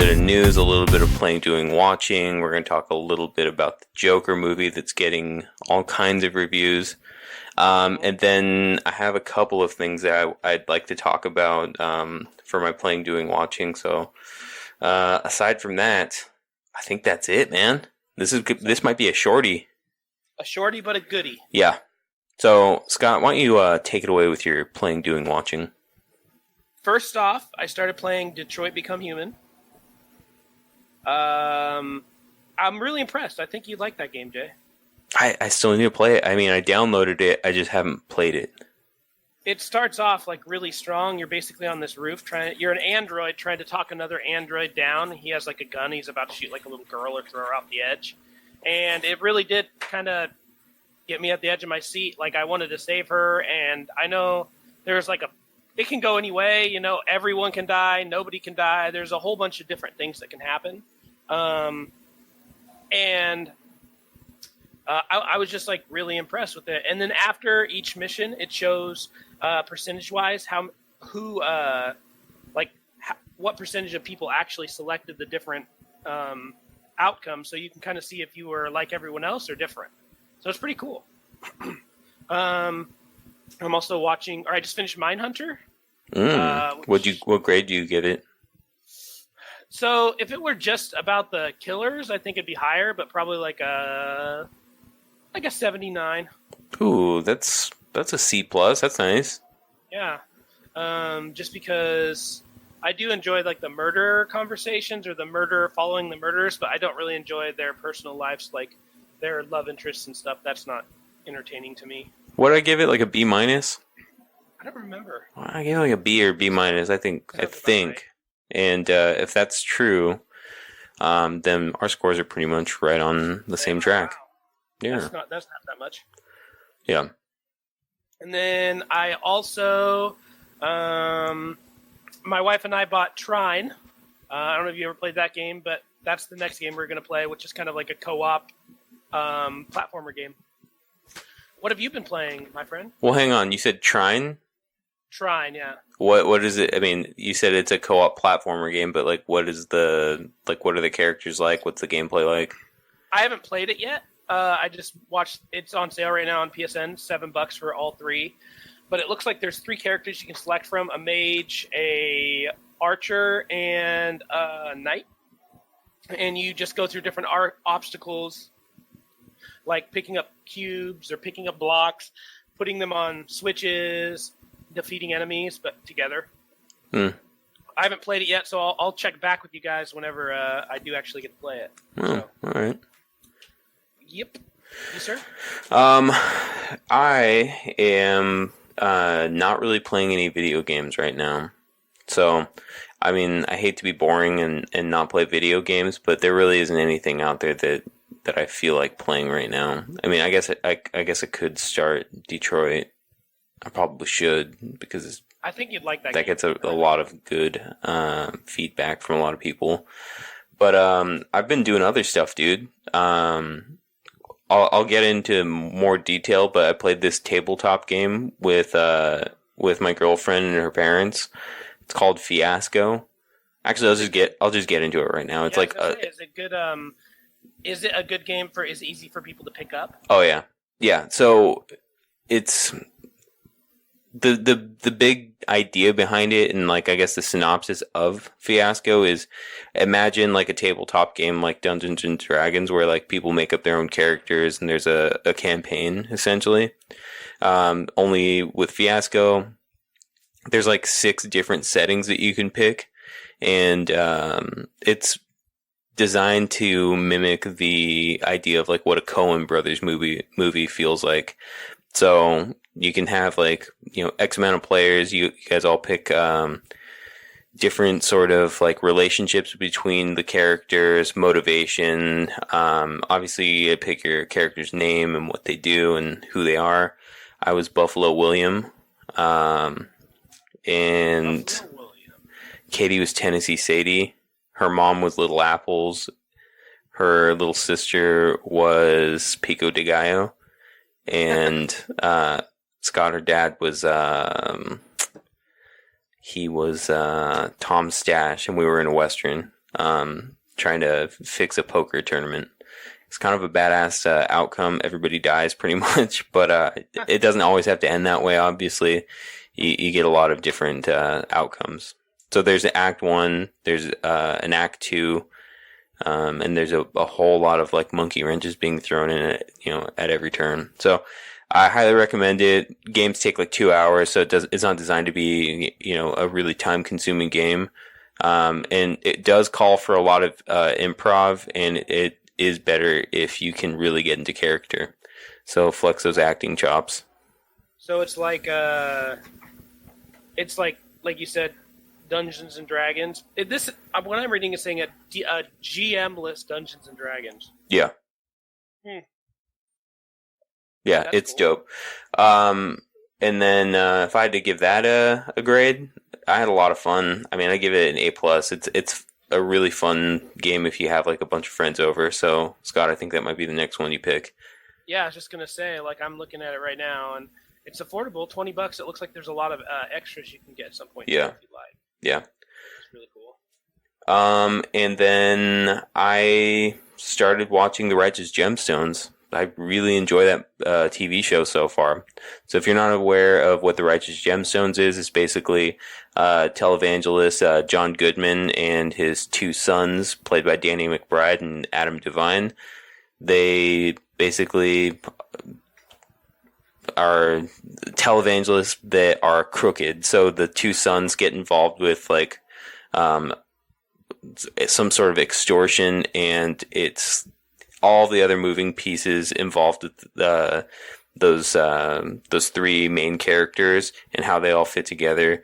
bit of news, a little bit of playing, doing, watching. We're going to talk a little bit about the Joker movie that's getting all kinds of reviews. And then I have a couple of things that I'd like to talk about for my playing, doing, watching. So aside from that, I think that's it, man. This might be a shorty. A shorty, but a goodie. Yeah. So, Scott, why don't you take it away with your playing, doing, watching? First off, I started playing Detroit Become Human. I'm really impressed. I think you'd like that game, Jay. I still need to play it. I mean, I downloaded it. I just haven't played it. It starts off like really strong. You're basically on this roof you're an android trying to talk another android down. He has like a gun. He's about to shoot like a little girl or throw her off the edge. And it really did kind of get me at the edge of my seat. Like I wanted to save her. And I know there's like it can go any way. You know, everyone can die. Nobody can die. There's a whole bunch of different things that can happen. I was just like really impressed with it. And then after each mission, it shows percentage-wise what percentage of people actually selected the different outcomes. So you can kind of see if you were like everyone else or different. So it's pretty cool. I'm also watching, or I just finished Mindhunter. What grade do you give it? So if it were just about the killers, I think it'd be higher, but probably like a 79. Ooh, that's a C plus. That's nice. Yeah. Just because I do enjoy like the murder conversations or following the murders, but I don't really enjoy their personal lives, like their love interests and stuff. That's not entertaining to me. What did I give it? Like a B minus? I don't remember. I gave it like a B or B minus. I think. Right. And if that's true, then our scores are pretty much right on the same track. Wow. Yeah, that's not that much. Yeah. And then I also, my wife and I bought Trine. I don't know if you ever played that game, but that's the next game we're going to play, which is kind of like a co-op platformer game. What have you been playing, my friend? Well, hang on. You said Trine? Trine, yeah. What is it? I mean, you said it's a co-op platformer game, but like, what are the characters like? What's the gameplay like? I haven't played it yet. I just watched. It's on sale right now on PSN. $7 for all three. But it looks like there's 3 characters you can select from: a mage, a archer, and a knight. And you just go through different obstacles, like picking up cubes or picking up blocks, putting them on switches, defeating enemies, but together. I haven't played it yet, so I'll check back with you guys whenever I do actually get to play it. All right. Yep. You, sir? I am not really playing any video games right now. So, I mean, I hate to be boring and not play video games, but there really isn't anything out there that I feel like playing right now. I mean, I guess I could start Detroit. I probably should, because I think you'd like that game. That gets a lot of good feedback from a lot of people. But I've been doing other stuff, dude. I'll get into more detail, but I played this tabletop game with my girlfriend and her parents. It's called Fiasco. Actually, I'll just get into it right now. It's is it good? Is it a good game is it easy for people to pick up? Oh yeah. So it's the big idea behind it, and like I guess the synopsis of Fiasco is, imagine like a tabletop game like Dungeons and Dragons, where like people make up their own characters and there's a campaign essentially. Only with Fiasco, there's like 6 different settings that you can pick, and it's designed to mimic the idea of like what a Coen Brothers movie feels like. So you can have like, X amount of players. You guys all pick different sort of like relationships between the characters, motivation. Obviously, you pick your character's name and what they do and who they are. I was Buffalo William, and Katie was Tennessee Sadie. Her mom was Little Apples. Her little sister was Pico de Gallo. And Scott, her dad, was he was Tom Stash, and we were in a Western. trying to fix a poker tournament. It's kind of a badass outcome. Everybody dies pretty much, but it doesn't always have to end that way. Obviously, you get a lot of different outcomes. So there's an Act 1, there's an Act 2, and there's a whole lot of like monkey wrenches being thrown in it, at every turn. So I highly recommend it. Games take like 2 hours, so it's not designed to be, a really time consuming game. And it does call for a lot of improv, and it is better if you can really get into character. So flex those acting chops. So it's like you said, Dungeons and Dragons. What I'm reading is saying a GM-less Dungeons and Dragons. Yeah. Yeah, That's it's cool. dope. And then if I had to give that a grade, I had a lot of fun. I mean, I give it an A+. It's a really fun game if you have like a bunch of friends over. So, Scott, I think that might be the next one you pick. Yeah, I was just gonna say, like, I'm looking at it right now, and it's affordable, $20. It looks like there's a lot of extras you can get at some point. Yeah. If you like. Yeah. It's really cool. And then I started watching The Righteous Gemstones. I really enjoy that TV show so far. So if you're not aware of what The Righteous Gemstones is, it's basically televangelist John Goodman and his two sons, played by Danny McBride and Adam Devine. They basically are televangelists that are crooked. So the two sons get involved with like some sort of extortion, and it's all the other moving pieces involved with those three main characters and how they all fit together.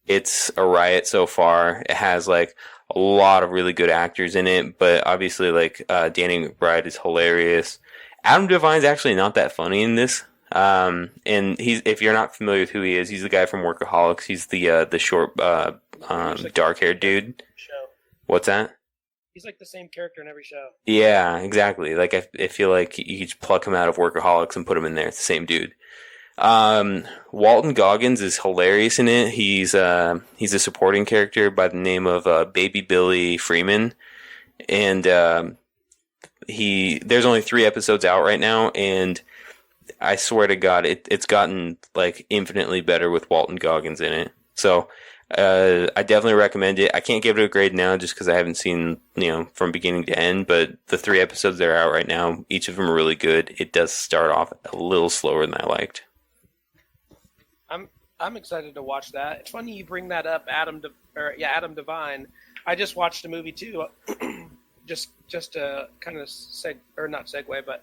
It's a riot so far. It has like a lot of really good actors in it, but obviously like Danny McBride is hilarious. Adam Devine's actually not that funny in this. And if you're not familiar with who he is, he's the guy from Workaholics. He's the short dark-haired dude. Show. What's that? He's like the same character in every show. Yeah, exactly. Like I feel like you could pluck him out of Workaholics and put him in there. It's the same dude. Walton Goggins is hilarious in it. He's a supporting character by the name of Baby Billy Freeman, and there's only 3 episodes out right now, and I swear to God, it's gotten like infinitely better with Walton Goggins in it. So I definitely recommend it. I can't give it a grade now just because I haven't seen from beginning to end, but the 3 episodes that are out right now, each of them are really good. It does start off a little slower than I liked. I'm excited to watch that. It's funny you bring that up, Adam Devine. I just watched a movie too, just to kind of not segue, but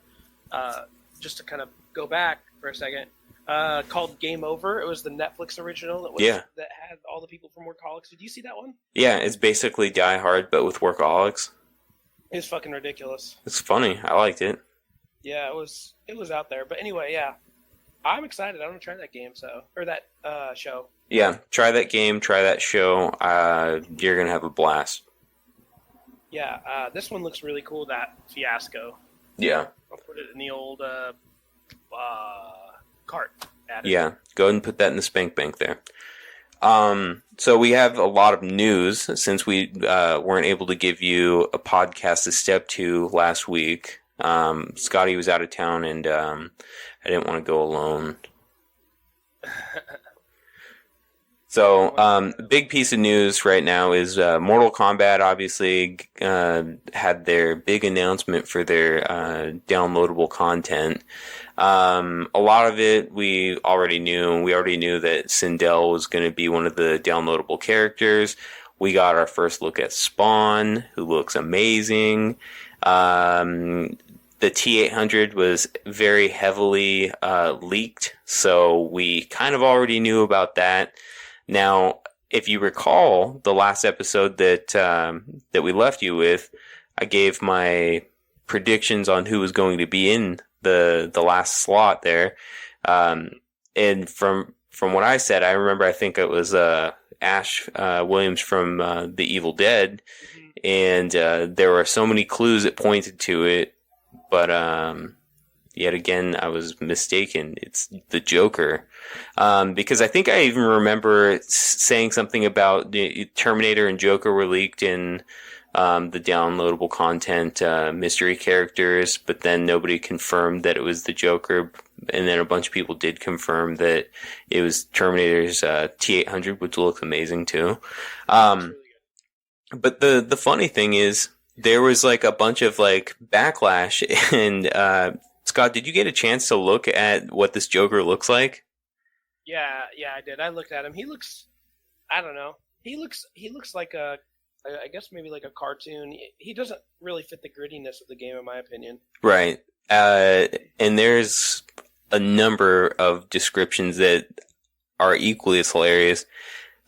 just to kind of go back for a second. Called Game Over. It was the Netflix original that had all the people from Workaholics. Did you see that one? Yeah, it's basically Die Hard but with Workaholics. It's fucking ridiculous. It's funny. I liked it. Yeah, it was out there. But anyway, yeah. I'm excited. I'm gonna try that game or that show. Yeah, try that game, try that show. You're gonna have a blast. Yeah, this one looks really cool, that Fiasco. Yeah. I'll put it in the old cart. Yeah, go ahead and put that in the spank bank there. So we have a lot of news since we weren't able to give you a podcast to step to last week. Scotty was out of town, and I didn't want to go alone. So, the big piece of news right now is Mortal Kombat obviously had their big announcement for their downloadable content. A lot of it we already knew. We already knew that Sindel was going to be one of the downloadable characters. We got our first look at Spawn, who looks amazing. The T-800 was very heavily leaked, so we kind of already knew about that. Now, if you recall the last episode that we left you with, I gave my predictions on who was going to be in the last slot there, and from what I said, I remember I think it was Ash Williams from The Evil Dead, and there were so many clues that pointed to it, but yet again I was mistaken. It's the Joker. Because I think I even remember saying something about the Terminator and Joker were leaked in the downloadable content mystery characters, but then nobody confirmed that it was the Joker, and then a bunch of people did confirm that it was Terminator's T-800, which looks amazing too. But the funny thing is, there was like a bunch of like backlash, and Scott, did you get a chance to look at what this Joker looks like? Yeah, I did. I looked at him. He looks, I don't know. He looks like I guess maybe like a cartoon. He doesn't really fit the grittiness of the game, in my opinion. Right. And there's a number of descriptions that are equally as hilarious.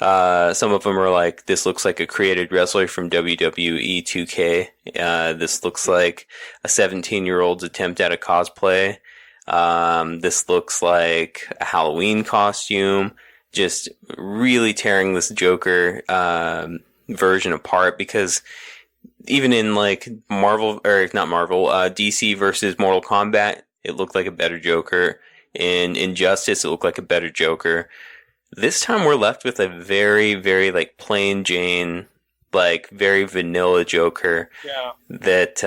Some of them are like, this looks like a created wrestler from WWE 2K. This looks like a 17-year-old's attempt at a cosplay. This looks like a Halloween costume. Just really tearing this Joker version apart, because even in like Marvel, or not Marvel, DC versus Mortal Kombat, it looked like a better Joker. In Injustice, it looked like a better Joker. This time we're left with a very, very like plain Jane, like very vanilla Joker. Yeah. That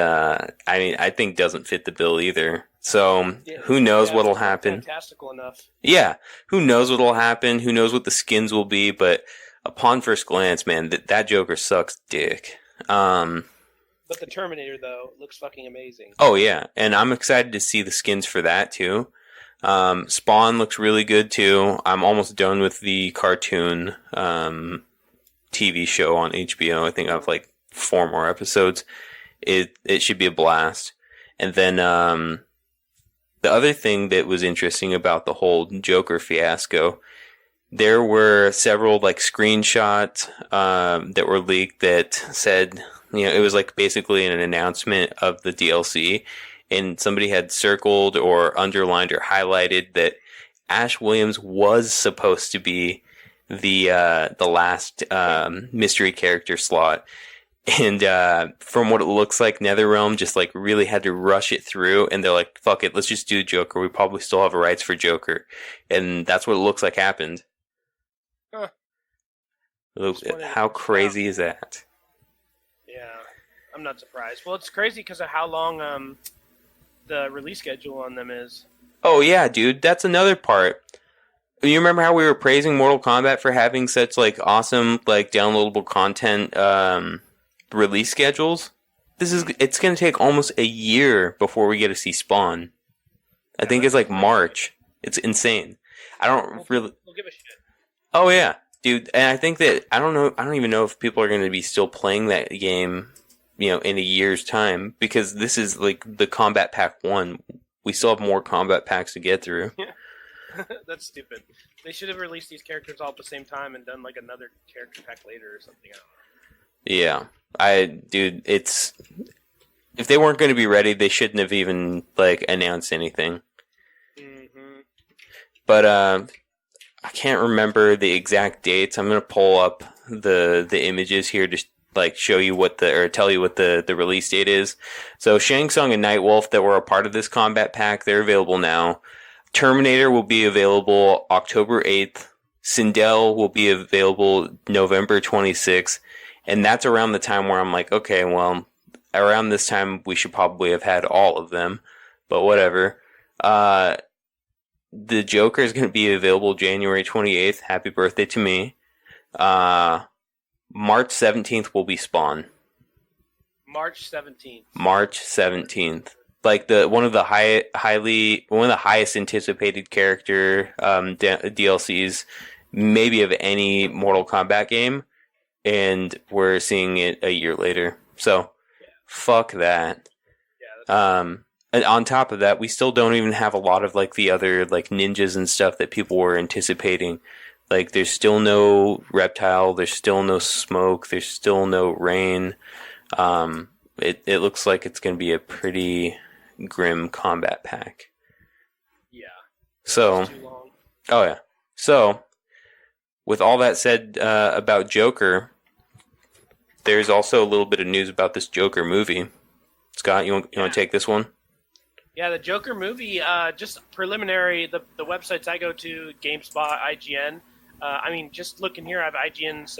I mean, I think doesn't fit the bill either. So who knows what'll happen? Fantastical enough. Yeah, who knows what'll happen? Who knows what the skins will be? But upon first glance, man, that Joker sucks dick. But the Terminator though looks fucking amazing. Oh yeah, and I'm excited to see the skins for that too. Spawn looks really good too. I'm almost done with the cartoon TV show on HBO. I think I have like 4 more episodes. It should be a blast. And then the other thing that was interesting about the whole Joker fiasco, there were several like screenshots that were leaked that said, you know, it was like basically an announcement of the DLC, and somebody had circled or underlined or highlighted that Ash Williams was supposed to be the last mystery character slot. And from what it looks like, NetherRealm just like really had to rush it through, and they're like, fuck it, let's just do Joker. We probably still have rights for Joker. And that's what it looks like happened. Huh. How crazy is that? Yeah, I'm not surprised. Well, it's crazy because of how long the release schedule on them is. Oh yeah, dude, that's another part. You remember how we were praising Mortal Kombat for having such like awesome like downloadable content release schedules? It's going to take almost a year before we get to see Spawn. I think it's like March. It's insane. I don't really. We'll give a shit. Oh yeah, dude, and I think that I don't even know if people are going to be still playing that game, you know, in a year's time, because this is like the Combat Pack 1. We still have more Combat Packs to get through. That's stupid. They should have released these characters all at the same time and done like another character pack later or something. I don't know. Yeah, dude, it's, if they weren't going to be ready, they shouldn't have even like announced anything. Mm-hmm. But I can't remember the exact dates. I'm going to pull up the images here to like show you tell you what the release date is. So Shang Tsung and Nightwolf that were a part of this combat pack, they're available now. Terminator will be available October 8th. Sindel will be available November 26th. And that's around the time where I'm like, okay, well, around this time we should probably have had all of them. But whatever. The Joker is going to be available January 28th. Happy birthday to me. March 17th will be Spawn. March 17th. March 17th. Like one of the highest anticipated character DLCs, maybe of any Mortal Kombat game, and we're seeing it a year later. So, fuck that. Yeah. And on top of that, we still don't even have a lot of like the other like ninjas and stuff that people were anticipating. Like, there's still no Reptile, there's still no Smoke, there's still no Rain. It looks like it's going to be a pretty grim combat pack. Yeah. So, too long. Oh yeah. So, with all that said about Joker, there's also a little bit of news about this Joker movie. Scott, you want to take this one? Yeah, the Joker movie, just preliminary, the websites I go to, GameSpot, IGN, just looking here, I have IGN's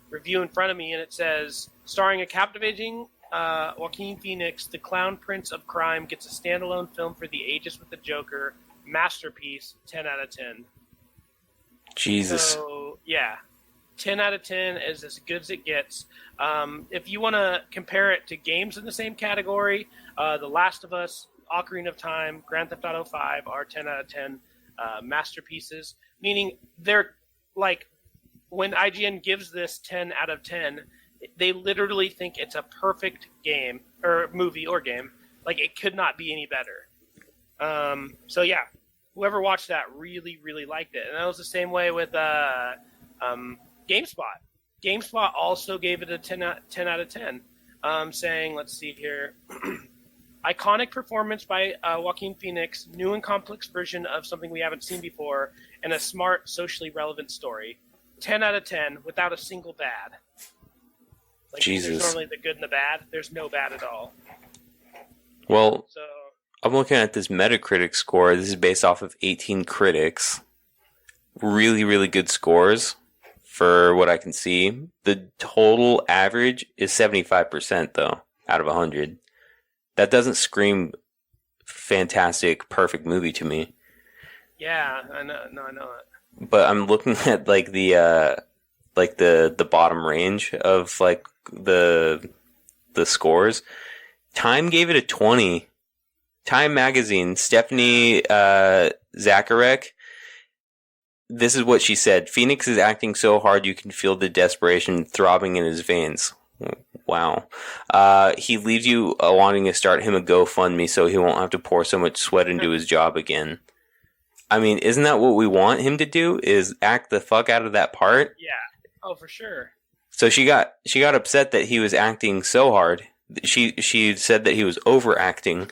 review in front of me, and it says, Starring a captivating Joaquin Phoenix, the Clown Prince of Crime gets a standalone film for the ages with the Joker. Masterpiece, 10 out of 10. Jesus. So, yeah. 10 out of 10 is as good as it gets. If you want to compare it to games in the same category, The Last of Us, Ocarina of Time, Grand Theft Auto 5 are 10 out of 10 masterpieces. Meaning they're like, when IGN gives this 10 out of 10, they literally think it's a perfect game, or movie or game. Like, it could not be any better. So yeah, whoever watched that really, really liked it. And that was the same way with GameSpot. GameSpot also gave it a 10 out of 10, saying, let's see here, iconic performance by Joaquin Phoenix, new and complex version of something we haven't seen before, and a smart, socially relevant story. 10 out of 10 without a single bad. Like, Jesus. There's normally the good and the bad. There's no bad at all. Well, So I'm looking at this Metacritic score. This is based off of 18 critics. Really, really good scores for what I can see. The total average is 75%, though, out of 100. That doesn't scream fantastic, perfect movie to me. yeah, I know. No, I know it. But I'm looking at like the bottom range of like the scores. Time gave it a 20. Time magazine, Stephanie Zacharek. This is what she said. Phoenix is acting so hard you can feel the desperation throbbing in his veins. Wow. He leaves you wanting to start him a GoFundMe so he won't have to pour so much sweat into his job again. I mean, isn't that what we want him to do? Is act the fuck out of that part? Yeah. Oh, for sure. So she got upset that he was acting so hard. She said that he was overacting.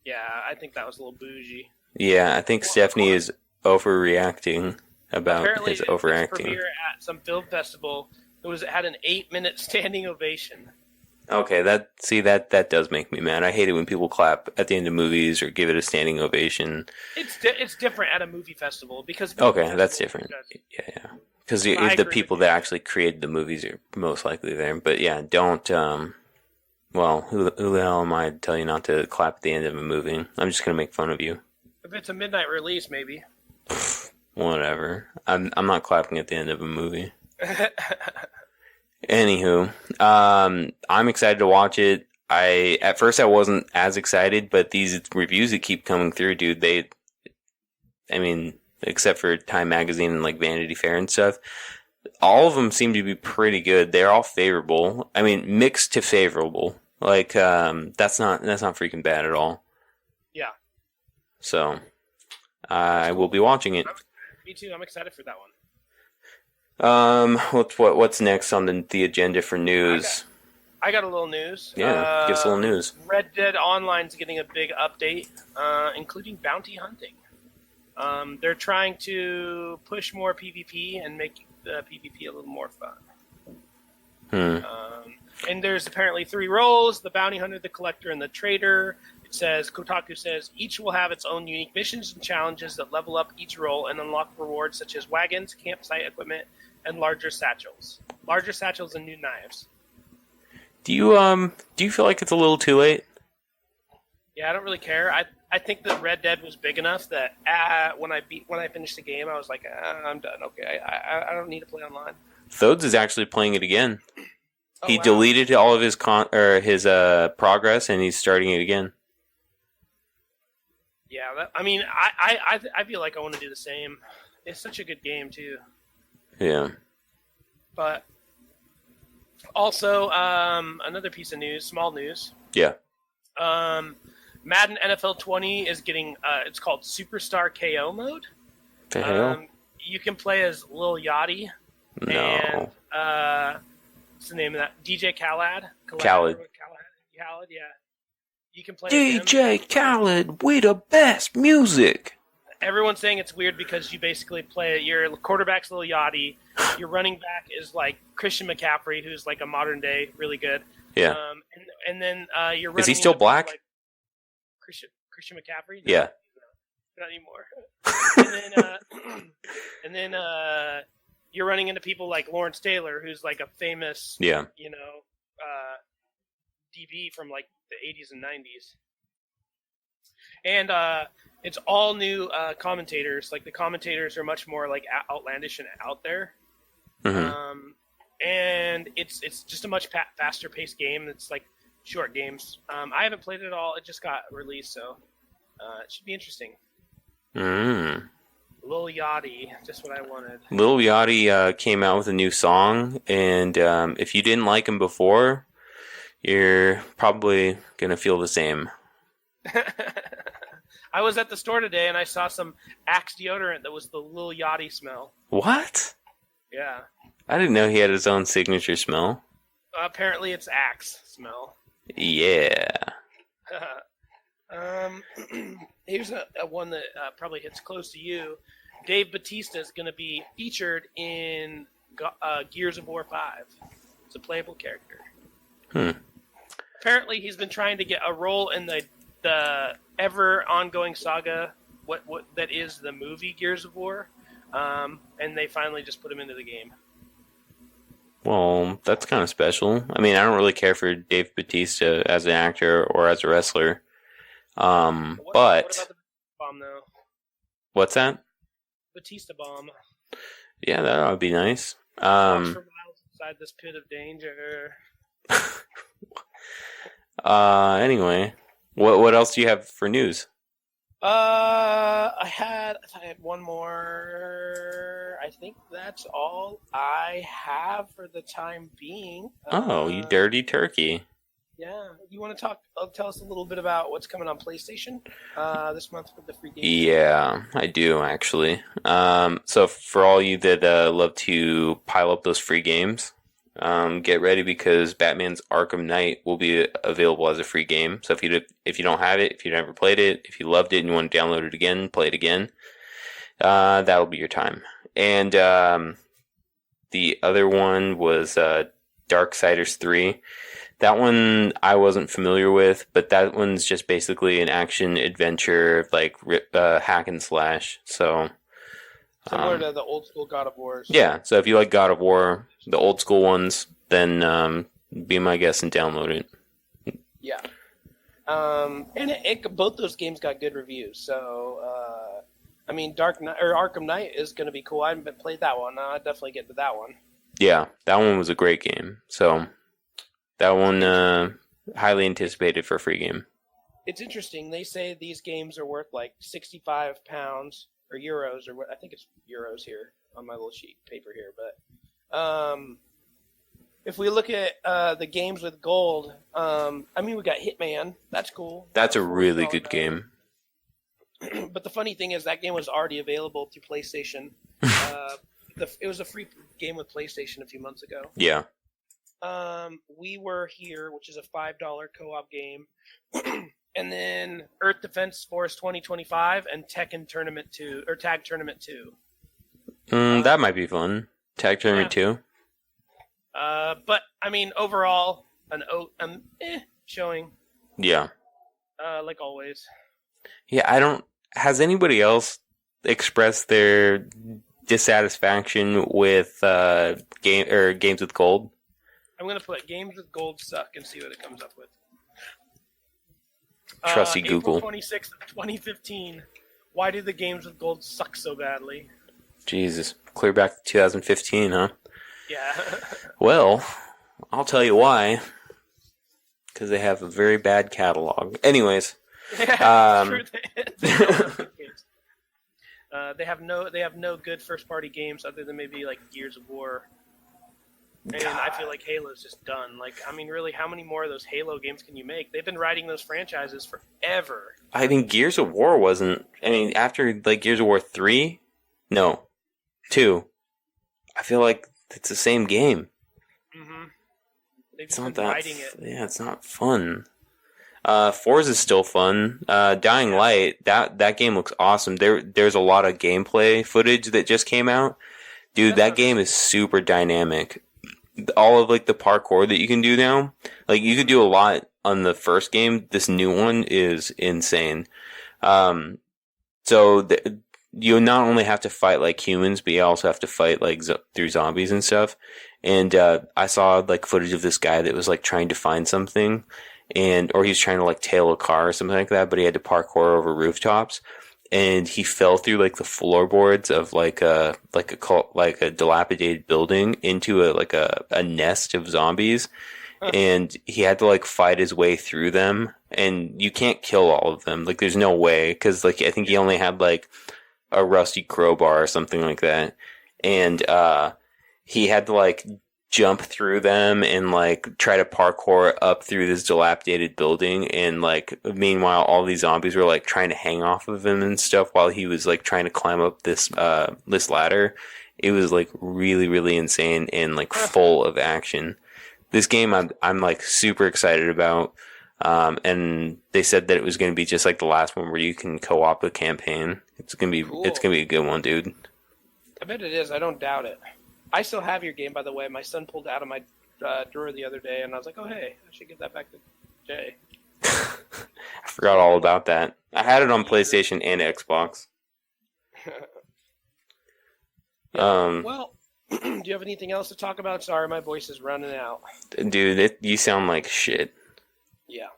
Yeah, I think that was a little bougie. Yeah, I think Stephanie is overreacting about Apparently, his its overacting. premiere at some film festival, it had an 8-minute standing ovation. Okay, that does make me mad. I hate it when people clap at the end of movies or give it a standing ovation. It's different at a movie festival because Okay, that's different. Yeah. Because the people that actually created the movies are most likely there. But yeah, don't. Well, who the hell am I to tell you not to clap at the end of a movie? I'm just gonna make fun of you. If it's a midnight release, maybe. Whatever. I'm not clapping at the end of a movie. Anywho, I'm excited to watch it. At first I wasn't as excited, but these reviews that keep coming through, dude, I mean, except for Time Magazine and like Vanity Fair and stuff, all of them seem to be pretty good. They're all favorable. I mean, mixed to favorable. Like, that's not freaking bad at all. Yeah. So, I will be watching it. Me too. I'm excited for that one. What's next on the agenda for news? I got a little news. Yeah, give us a little news. Red Dead Online's getting a big update, including bounty hunting. They're trying to push more PvP and make the PvP a little more fun. And there's apparently 3 roles: the bounty hunter, the collector, and the trader. It says, Kotaku says, each will have its own unique missions and challenges that level up each role and unlock rewards such as wagons, campsite equipment, and larger satchels. Larger satchels and new knives. Do you feel like it's a little too late? Yeah, I don't really care. I think that Red Dead was big enough that when I finished the game, I was like, I'm done. Okay, I don't need to play online. Thodes is actually playing it again. Oh, he wow. deleted all of his progress and he's starting it again. Yeah, I feel like I want to do the same. It's such a good game too. Yeah. But also, another piece of news, small news. Yeah. Madden NFL 20 is getting, it's called Superstar KO mode. The hell? You can play as Lil Yachty. No. And, what's the name of that? DJ Khaled? Khaled, yeah. You can play as him. DJ Khaled, we the best music. Everyone's saying it's weird because you basically play, your quarterback's Lil Yachty, your running back is like Christian McCaffrey, who's like a modern day, really good. Yeah. And then you're running. Is he still black? Like Christian McCaffrey? No, yeah. Not anymore. And then you're running into people like Lawrence Taylor, who's like a famous, Yeah. DB from like the 80s and 90s. And it's all new commentators. Like the commentators are much more like outlandish and out there. Mm-hmm. And it's just a much faster paced game. It's like short games. I haven't played it all. It just got released, so it should be interesting. Mm. Lil Yachty, just what I wanted. Lil Yachty came out with a new song, and if you didn't like him before, you're probably gonna feel the same. I was at the store today and I saw some Axe deodorant that was the Lil Yachty smell. What? Yeah. I didn't know he had his own signature smell. Apparently it's Axe smell. Yeah. Here's a one that probably hits close to you. Dave Bautista is going to be featured in Gears of War 5. It's a playable character. Apparently he's been trying to get a role in the ever ongoing saga, what that is the movie Gears of War, and they finally just put him into the game. Well, that's kind of special. I mean, I don't really care for Dave Bautista as an actor or as a wrestler. But what about the bomb though? What's that? Batista bomb. Yeah, that would be nice. Walks for miles inside this pit of danger. Anyway, what else do you have for news? I had one more. I think that's all I have for the time being. Oh, you dirty turkey. Yeah, you want to tell us a little bit about what's coming on PlayStation this month with the free games? Yeah, I do actually. So for all you that love to pile up those free games, get ready because Batman's Arkham Knight will be available as a free game. So if you don't have it, if you never played it, if you loved it and you want to download it again, play it again, that'll be your time. And the other one was Darksiders 3. That one I wasn't familiar with, but that one's just basically an action adventure, like hack and slash. So similar to the old school God of Wars. Yeah, so if you like God of War, the old school ones, then be my guest and download it. Yeah. And both those games got good reviews. So, I mean, Arkham Knight is going to be cool. I haven't played that one. I'll definitely get to that one. Yeah, that one was a great game. So that one highly anticipated for a free game. It's interesting. They say these games are worth like £65 or euros, or what I think it's euros here on my little sheet paper here. But if we look at the games with gold, I mean, we got Hitman. That's cool. That's a really good game. But the funny thing is that game was already available through PlayStation. It was a free game with PlayStation a few months ago. Yeah. We Were Here, which is a $5 co-op game. And then Earth Defense Force 2025 and Tekken Tournament 2 or Tag Tournament 2. That might be fun. Tag Tournament 2. But I mean, overall, an showing. Yeah. Like always. Yeah, has anybody else expressed their dissatisfaction with games with gold? I'm gonna put games with gold suck and see what it comes up with. Trusty Google. April 26th, 2015. Why do the games with gold suck so badly? Jesus, clear back to 2015, huh? Yeah. Well, I'll tell you why. Because they have a very bad catalog. Anyways. Yeah, true. They have no good first party games other than maybe like Gears of War. And I feel like Halo's just done. Like, I mean, really, how many more of those Halo games can you make? They've been writing those franchises forever. I mean, Gears of War wasn't... I mean, after, like, Gears of War 3? No. 2. I feel like it's the same game. Mm-hmm. They've It's just not been that... writing it. Yeah, it's not fun. Forza's still fun. Dying Light, that game looks awesome. There's a lot of gameplay footage that just came out. Dude, that game is super dynamic. All of like the parkour that you can do now, like you could do a lot on the first game. This new one is insane. So you not only have to fight like humans, but you also have to fight like through zombies and stuff. And I saw like footage of this guy that was like trying to find something, or he was trying to like tail a car or something like that, but he had to parkour over rooftops, and he fell through like the floorboards of like a dilapidated building into a nest of zombies, and he had to like fight his way through them, and you can't kill all of them. Like there's no way, because like I think he only had like a rusty crowbar or something like that, and he had to like jump through them and like try to parkour up through this dilapidated building, and like meanwhile all these zombies were like trying to hang off of him and stuff while he was like trying to climb up this ladder. It was like really, really insane and like full of action. This game I'm like super excited about. And they said that it was going to be just like the last one where you can co-op the campaign. It's gonna be Cool. It's gonna be a good one, dude. I bet it is. I don't doubt it. I still have your game, by the way. My son pulled it out of my drawer the other day, and I was like, oh, hey, I should give that back to Jay. I forgot all about that. I had it on PlayStation and Xbox. Well, do you have anything else to talk about? Sorry, my voice is running out. Dude, you sound like shit. Yeah.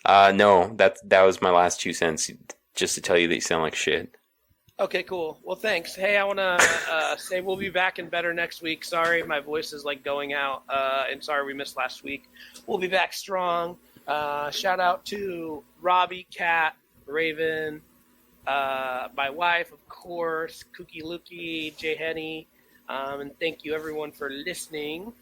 No, that was my last 2 cents, just to tell you that you sound like shit. Okay, cool. Well, thanks. Hey, I want to say we'll be back and better next week. Sorry, my voice is like going out, and sorry we missed last week. We'll be back strong. Shout out to Robbie, Kat, Raven, my wife, of course, Kooky Lookie, Jay Henny, and thank you everyone for listening.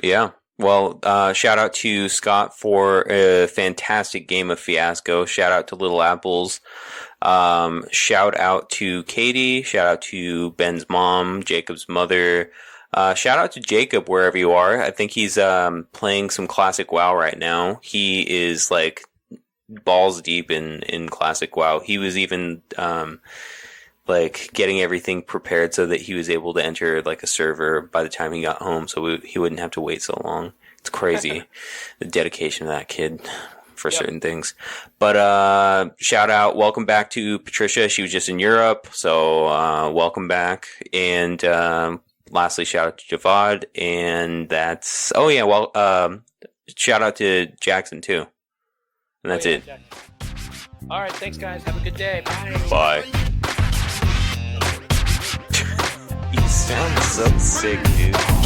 Yeah. Well, shout out to Scott for a fantastic game of Fiasco. Shout out to Little Apples. Shout out to Katie. Shout out to Ben's mom, Jacob's mother. Shout out to Jacob wherever you are. I think he's playing some classic WoW right now. He is like balls deep in classic WoW. He was even like getting everything prepared so that he was able to enter like a server by the time he got home, so he wouldn't have to wait so long. It's crazy, the dedication of that kid for certain things. But shout out, welcome back to Patricia. She was just in Europe, so welcome back. And lastly, shout out to Javad, and that's shout out to Jackson too. And that's it. Jack. All right, thanks guys. Have a good day. Bye. Bye. You sound so sick, dude.